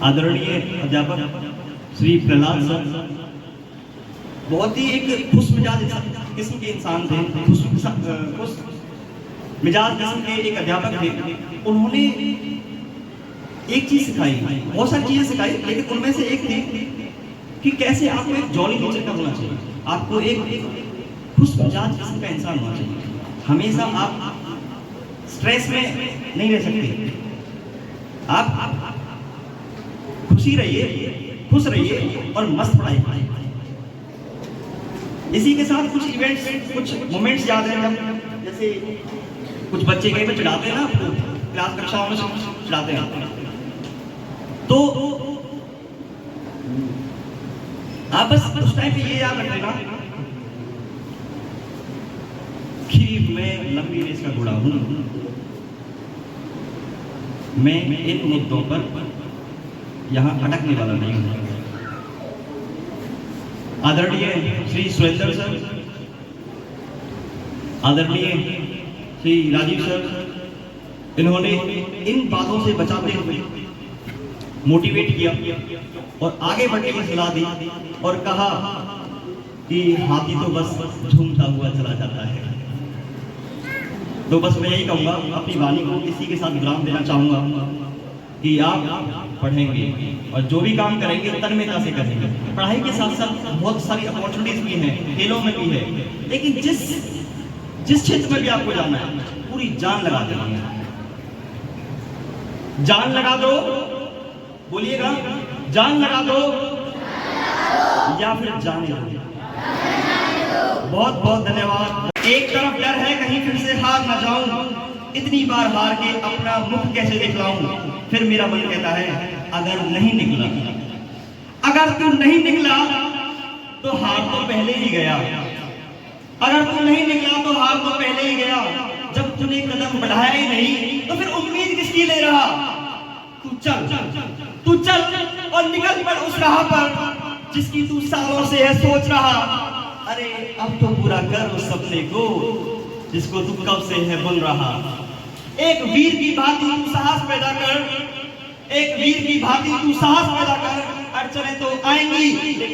आदरणीय अध्यापक श्री प्रहलाद सर बहुत ही एक खुश मिजाज किस्म के इंसान थे, खुश मिजाज किस्म के एक अध्यापक थे। उन्होंने एक चीज सिखाई, बहुत सारी चीजें सिखाई, लेकिन उनमें से एक थी कि कैसे आपको एक जॉली नेचर का होना चाहिए, आपको एक खुश मिजाज किस्म का इंसान होना चाहिए। हमेशा आप स्ट्रेस में नहीं रह सकते, आप खुशी रहिए, खुश रहिए और मस्त पढ़ाई करिए। इसी के साथ कुछ इवेंट्स, कुछ मोमेंट्स याद हैं जब जैसे कुछ बच्चे कहीं पे चिढ़ाते हैं ना, क्लास कक्षाओं में चिढ़ाते हैं, तो आप बस उस टाइम पे ये याद रख लेना कि मैं लंबी रेस का घोड़ा हूं, मैं इन मुद्दों पर यहां अटकने वाला नहीं हूं। आदरणीय श्री सुरेंद्र सर, आदरणीय श्री राजीव सर, इन्होंने इन बातों से बचाते हुए मोटिवेट किया और आगे बढ़ने की सलाह दी और कहा कि हाथी तो बस झूमता हुआ चला जाता है। तो बस मैं यही कहूंगा, अपनी वाणी को इसी के साथ विराम देना चाहूंगा कि आप पढ़ेंगे और जो भी काम करेंगे तन्मयता से करेंगे। पढ़ाई के साथ साथ बहुत सारी अपॉर्चुनिटीज भी हैं, खेलों में भी है, लेकिन जिस क्षेत्र में भी आपको जाना है पूरी जान लगा देनी है। जान लगा दो, बोलिएगा, जान लगा दो या फिर जाने दो। बहुत बहुत धन्यवाद। एक तरफ डर है कहीं फिर से हार ना जाऊं, इतनी बार हार के अपना मुख कैसे दिखलाऊं। फिर मेरा मन कहता है अगर नहीं निकला, अगर तू नहीं निकला तो हार तो पहले ही गया, अगर तू नहीं निकला तो हार तो पहले ही गया। जब तूने कदम बढ़ाया ही नहीं तो फिर उम्मीद किसकी ले रहा। तू चल, तू चल और निकल पड़ उस राह पर जिसकी तू सालों से है सोच रहा। अरे अब तो पूरा कर उस सपने को जिसको तू कब से है बुन रहा। एक वीर की भांति तू साहस पैदा कर, एक वीर की भांति तू साहस पैदा कर। अड़चनें तो आएंगी लेकिन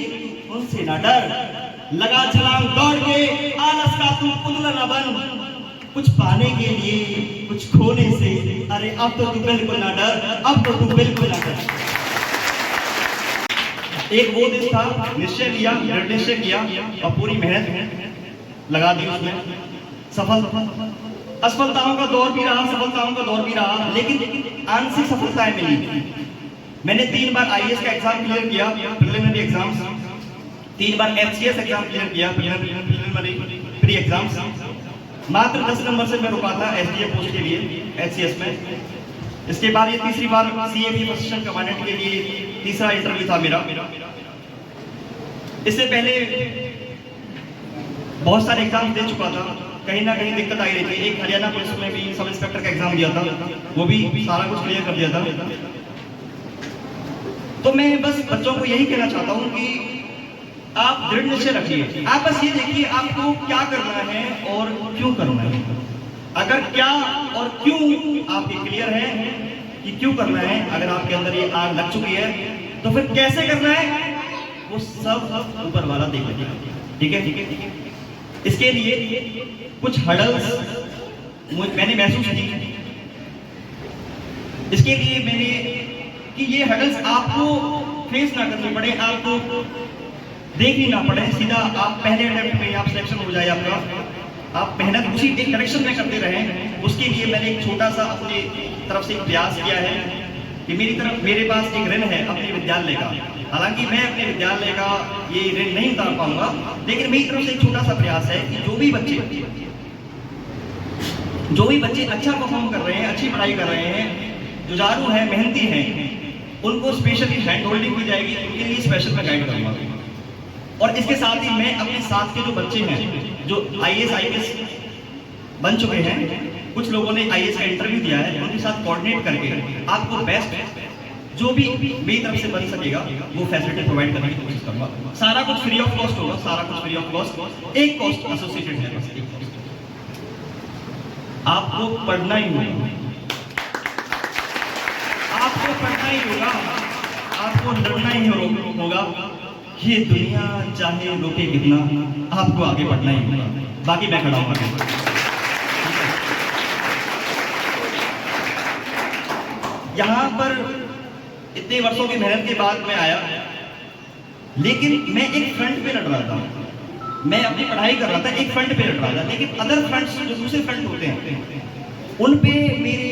उनसे ना डर, लगा छलांग दौड़ के आलस का तू पुतला न बन। कुछ पाने के लिए कुछ खोने से, अरे अब तो तू बिल्कुल ना डर, अब तो तू बिल्कुल ना डर। एक वो दिन था, निश्चय लिया, निश्चय किया और पूरी मेहनत लगा दी उसमें। असफलताओं का दौर भी रहा, सफलताओं का दौर भी रहा, लेकिन आंशिक सफलताएं मिली। मैंने 3 बार आईएएस का एग्जाम क्लियर किया, प्रिलिमिनरी एग्जाम्स, 3 बार एफसीएस एग्जाम क्लियर किया, प्रिलिमिनरी प्री एग्जाम्स। मात्र 10 नंबर से मैं रुका था एसडीएफ पोस्ट के लिए एचसीएस में। इसके बाद ये तीसरी बार सीएपी असिस्टेंट कमांडेंट के लिए तीसरा इंटरव्यू था मेरा। इससे पहले बहुत सारे एग्जाम दे चुका था, कहीं ना कहीं दिक्कत आई रही थी। एक हरियाणा पुलिस में भी सब इंस्पेक्टर का एग्जाम दिया था, वो भी सारा कुछ क्लियर कर दिया था। तो मैं बस बच्चों को यही कहना चाहता हूँ कि आप दृढ़ निश्चय रखिए। आप बस ये देखिए आपको क्या करना है और क्यों करना है। अगर क्या और क्यों आपके क्लियर है कि क्यों करना है, अगर आपके अंदर ये आग लग चुकी है तो फिर कैसे करना है वो सब ऊपर वाला देखेगा। ठीक है, ठीक है। इसके लिए कुछ हर्डल्स मैंने महसूस की। इसके लिए मैंने कि ये हर्डल्स आपको फेस ना करनी पड़े, आपको देखनी ना पड़े, सीधा आप पहले अटेम्प्ट में आप सिलेक्शन हो जाए आपका, आप मेहनत उसी एक डायरेक्शन में करते रहें। उसके लिए मैंने एक छोटा सा अपनी तरफ से प्रयास किया है कि मेरे पास एक ऋण है अपने विद्यालय का। हालांकि मैं अपने विद्यालय का ये ऋण नहीं उतार पाऊंगा, लेकिन मेरी तरफ से एक छोटा सा प्रयास है कि जो भी बच्चे अच्छा परफॉर्म कर रहे हैं, अच्छी पढ़ाई कर रहे हैं, जुझारू हैं, मेहनती हैं, उनको स्पेशली हैंड होल्डिंग की जाएगी, उनके लिए स्पेशल मैं गाइड करूंगा। और इसके साथ ही मैं अपने साथ के जो बच्चे हैं जो आईएएस बन चुके हैं, कुछ लोगों ने आईएएस का इंटरव्यू दिया है, उनके साथ कोऑर्डिनेट करके आपको बेस्ट जो भी मेरी तरफ से बन सकेगा वो फैसिलिटी प्रोवाइड करने की कोशिश करूंगा। सारा कुछ फ्री ऑफ कॉस्ट होगा, सारा कुछ फ्री ऑफ कॉस्ट। एक कॉस्ट एसोसिएटेड है, बस एक कॉस्ट। आपको पढ़ना ही होगा, आपको पढ़ना ही होगा। आपको लड़ना ही होगा। ये दुनिया चाहे रोके कितना, आपको आगे बढ़ना ही होगा। बाकी मैं खड़ा हूँ आगे। यहाँ पर इतने वर्षों की मेहनत के बाद मैं आया, लेकिन मैं एक फ्रंट पे लड़ रहा था। मैं अपनी पढ़ाई कर रहा था, एक फ्रंट पे लड़ रहा था, लेकिन अदर फ्रंट्स जो दूसरे फ्रंट होते हैं उन पे मेरे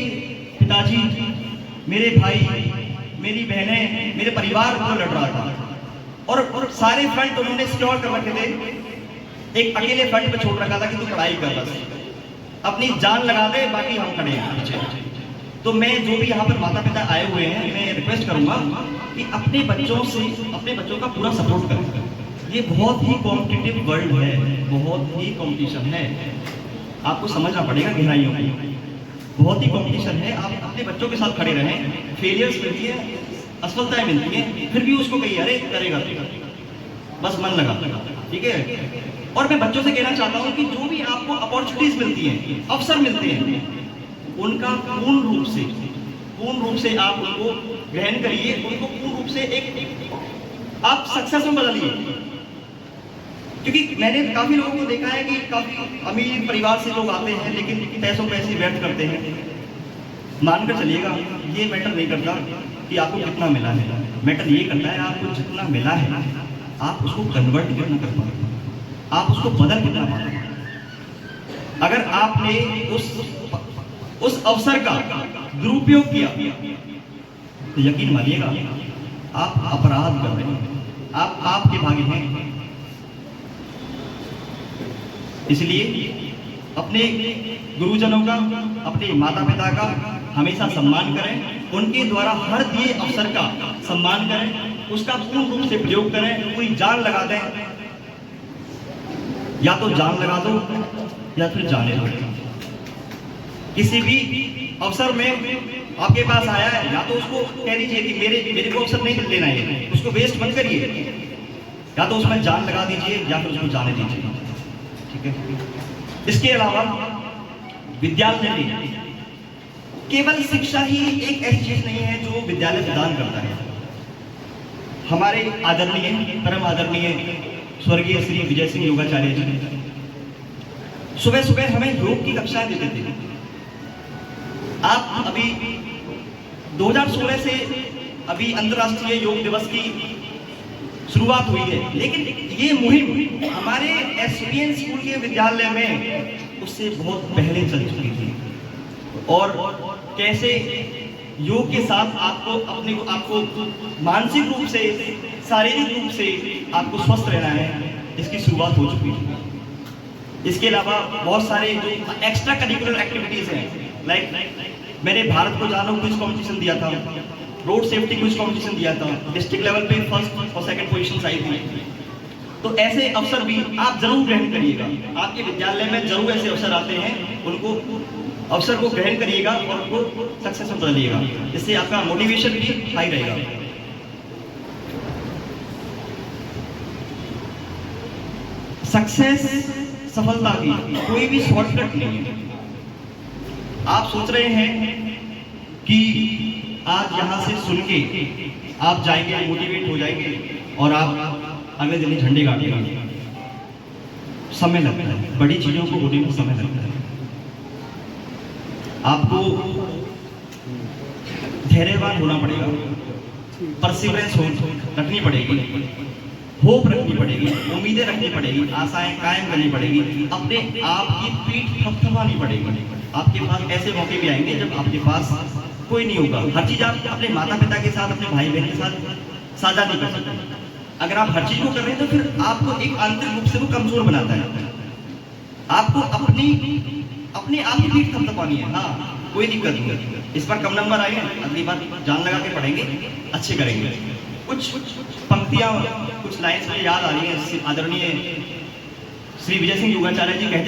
पिताजी, मेरे भाई, मेरी बहनें, मेरे परिवार को लड़ रहा था। और सारे फ्रंट उन्होंने सिक्योर कर रखे थे, एक अकेले फ्रंट पे छोड़ रखा था कि तू पढ़ाई कर, बस अपनी जान लगा दे, बाकी हम खड़े हैं पीछे। तो मैं जो भी यहाँ पर माता पिता आए हुए हैं, मैं रिक्वेस्ट करूंगा कि अपने बच्चों का पूरा सपोर्ट करें। ये बहुत ही कॉम्पिटिटिव वर्ल्ड है, बहुत ही कंपटीशन है, आपको समझना पड़ेगा गहराइयों में। बहुत ही कंपटीशन है, आप अपने बच्चों के साथ खड़े रहें। फेलियर्स मिलती है, असफलताएं मिलती हैं, फिर भी उसको कहिए अरे करेगा, बस मन लगा, ठीक है। और मैं बच्चों से कहना चाहता हूँ कि जो भी आपको अपॉर्चुनिटीज मिलती हैं, अवसर मिलते हैं, उनका पूर्ण रूप से आप उनको ग्रहण करिए, उनको पूर्ण रूप से एक आप सक्सेस में बदलिए। क्योंकि मैंने काफी लोगों को देखा है कि काफी अमीर परिवार से लोग आते हैं, लेकिन पैसों पैसे व्यर्थ करते हैं। मानकर चलिएगा, ये मैटर नहीं करता कि आपको कितना मिला है, मैटर ये करता है आपको जितना मिला है आप उसको कन्वर्ट कितना कर पाए, आप उसको बदल कितना पाए। अगर आपने उस अवसर का दुरुपयोग किया तो यकीन मानिएगा आप अपराध कर रहे हैं, आप आपके भागी हैं। इसलिए अपने गुरुजनों का, अपने माता पिता का हमेशा सम्मान करें, उनके द्वारा हर दिए अवसर का सम्मान करें, उसका पूर्ण रूप से प्रयोग करें। कोई जान लगा दें, या तो जान लगा दो या फिर जाने दो। किसी भी अवसर में आपके पास आया है, या तो उसको कह दीजिए कि मेरे को अवसर नहीं लेना है, उसको वेस्ट मत करिए, या तो उसमें जान लगा दीजिए या फिर उसको जाने दीजिए, ठीक है। इसके अलावा विद्यालय में केवल शिक्षा ही एक ऐसी चीज नहीं है जो विद्यालय प्रदान करता है। हमारे आदरणीय, परम आदरणीय स्वर्गीय श्री विजय सिंह योगाचार्य जी सुबह सुबह हमें योग की कक्षाएं देते थे। आप अभी 2016 से अभी अंतर्राष्ट्रीय योग दिवस की शुरुआत हुई है, लेकिन ये मुहिम हमारे एसपीएन स्कूल के विद्यालय में उससे बहुत पहले चल चुकी थी। और कैसे योग के साथ आपको मानसिक रूप से, शारीरिक रूप से आपको स्वस्थ रहना है, इसकी शुरुआत हो चुकी है। इसके अलावा बहुत सारे जो एक्स्ट्रा करिकुलर एक्टिविटीज हैं, लाइक मैंने भारत को जानो क्विज कंपटीशन दिया था, रोड सेफ्टी क्विज कंपटीशन दिया था, डिस्ट्रिक्ट लेवल पे फर्स्ट और सेकंड पोजीशन आई थी। तो ऐसे अवसर भी आप जरूर ग्रहण करिएगा, आपके विद्यालय में जरूर ऐसे अवसर आते हैं, उनको अवसर को ग्रहण करिएगा और उनको सक्सेस में बदलिएगा। इससे आपका मोटिवेशन भी हाई रहेगा। सक्सेस, सफलता की कोई भी शॉर्टकट नहीं है। आप सोच रहे हैं कि आज यहां से सुन के आप जाएंगे, मोटिवेट हो जाएंगे और आप अगले दिन झंडे गाड़िएगा। समय लगता है, बड़ी चीजों को होने में समय लगता है। आपको धैर्यवान होना पड़ेगा, परसिवरेंस रखनी पड़ेगी, होप रखनी पड़ेगी, उम्मीदें रखनी पड़ेगी, आशाएं कायम करनी पड़ेगी, अपने आप की पीठ थपथपानी पड़ेगी। आपके पास ऐसे मौके भी आएंगे जब आपके पास कोई नहीं होगा। हर चीज आप अपने माता पिता के साथ, अपने भाई बहन के साथ साझा नहीं कर सकते। अगर आप हर चीज को कर रहे हैं तो फिर आपको एक आंतरिक रूप से वो कमजोर बनाता है। आपको अपनी आप की पीठ थपथपानी है। हाँ, कोई दिक्कत नहीं, इस बार कम नंबर आए हैं, अगली बार जान लगा के पढ़ेंगे, अच्छे करेंगे। कुछ पंक्तियां, कुछ लाइन्स मुझे याद आ रही हैं। आदरणीय श्री विजय सिंह योगाचार्य जी कहते